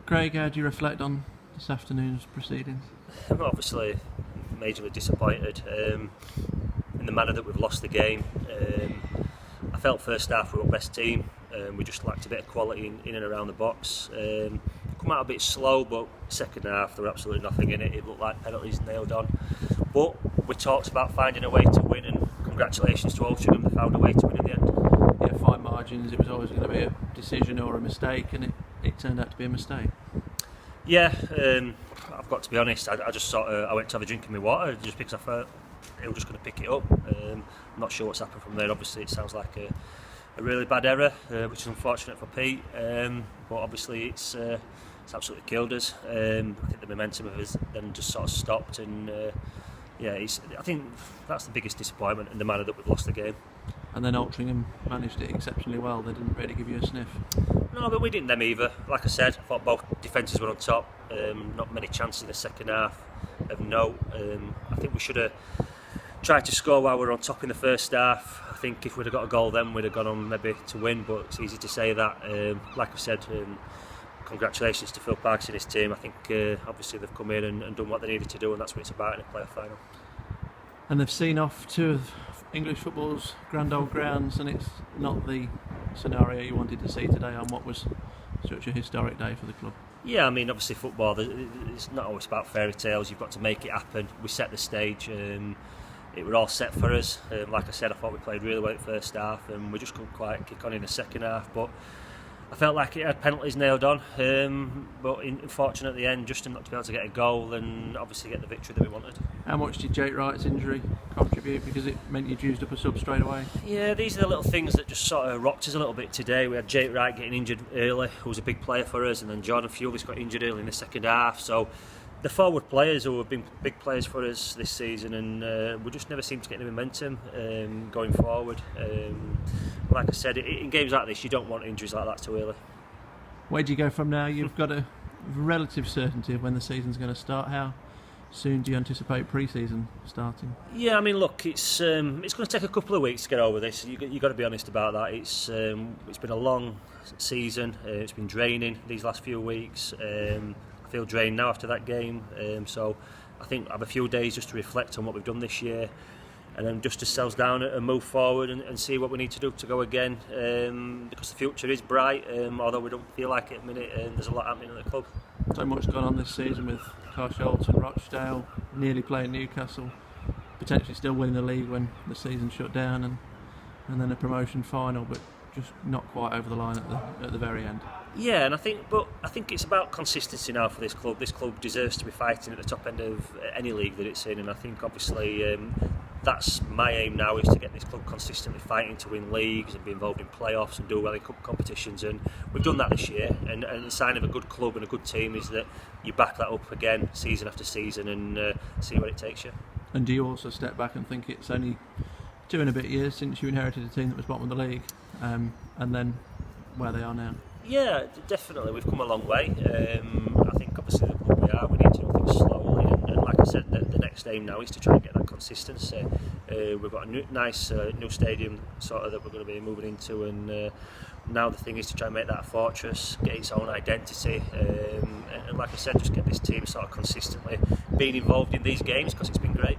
Craig, how do you reflect on this afternoon's proceedings? I'm obviously majorly disappointed in the manner that we've lost the game. I felt first half we were our best team. We just lacked a bit of quality in and around the box. Come out a bit slow, but second half there was absolutely nothing in it. It looked like penalties nailed on. But we talked about finding a way to win, and congratulations to Altrincham, they found a way to win in the end. Yeah, fine margins, it was always going to be a decision or a mistake, and it turned out to be a mistake. Yeah, I've got to be honest, I just I went to have a drink of my water just because I thought they were just going to pick it up. I'm not sure what's happened from there. Obviously it sounds like a really bad error, which is unfortunate for Pete, but obviously it's absolutely killed us. I think the momentum of us then just sort of stopped, and I think that's the biggest disappointment in the manner that we've lost the game. And then Altrincham managed it exceptionally well. They didn't really give you a sniff. No, but we didn't them either. Like I said, I thought both defences were on top. Not many chances in the second half of note. I think we should have tried to score while we were on top in the first half. I think if we'd have got a goal then we'd have gone on maybe to win, but it's easy to say that. Like I said, congratulations to Phil Parks and his team. I think obviously they've come in and done what they needed to do, and that's what it's about in a playoff final. And they've seen off two of English football's grand old grounds, and it's not the scenario you wanted to see today on what was such a historic day for the club. Yeah, I mean, obviously football, it's not always about fairy tales. You've got to make it happen. We set the stage. It were all set for us. Like I said, I thought we played really well in the first half, and we just couldn't quite kick on in the second half. But I felt like it had penalties nailed on. But unfortunately at the end, just not to be able to get a goal and obviously get the victory that we wanted. How much did Jake Wright's injury contribute? Because it meant you'd used up a sub straight away. Yeah, these are the little things that just sort of rocked us a little bit today. We had Jake Wright getting injured early, who was a big player for us, and then Jordan Fewley's got injured early in the second half. So the forward players who have been big players for us this season, and we just never seem to get any momentum going forward. Like I said, in games like this, you don't want injuries like that too early. Where do you go from now? You've got a relative certainty of when the season's going to start. How soon do you anticipate pre-season starting? Yeah, I mean, look, it's going to take a couple of weeks to get over this. You've got to be honest about that. It's been a long season. It's been draining these last few weeks. I feel drained now after that game. So I think I have a few days just to reflect on what we've done this year, and then just to settle down and move forward and see what we need to do to go again. Because the future is bright, although we don't feel like it at the minute. There's a lot happening at the club. So much gone on this season with Carsholt and Rochdale, nearly playing Newcastle, potentially still winning the league when the season shut down, and then a promotion final, but just not quite over the line at the very end. Yeah, and I think it's about consistency now for this club. This club deserves to be fighting at the top end of any league that it's in, and I think obviously that's my aim now, is to get this club consistently fighting to win leagues and be involved in playoffs and do well in cup competitions, and we've done that this year, and the sign of a good club and a good team is that you back that up again season after season and see where it takes you. And do you also step back and think it's only 2 and a bit years since you inherited a team that was bottom of the league, and then where they are now? Yeah, definitely, we've come a long way. I think obviously the club we need to do things slowly, and like I said, the next aim now is to try and get that consistency. We've got a nice new stadium sort of that we're going to be moving into, and now the thing is to try and make that a fortress, get its own identity, and like I said, just get this team sort of consistently being involved in these games, because it's been great.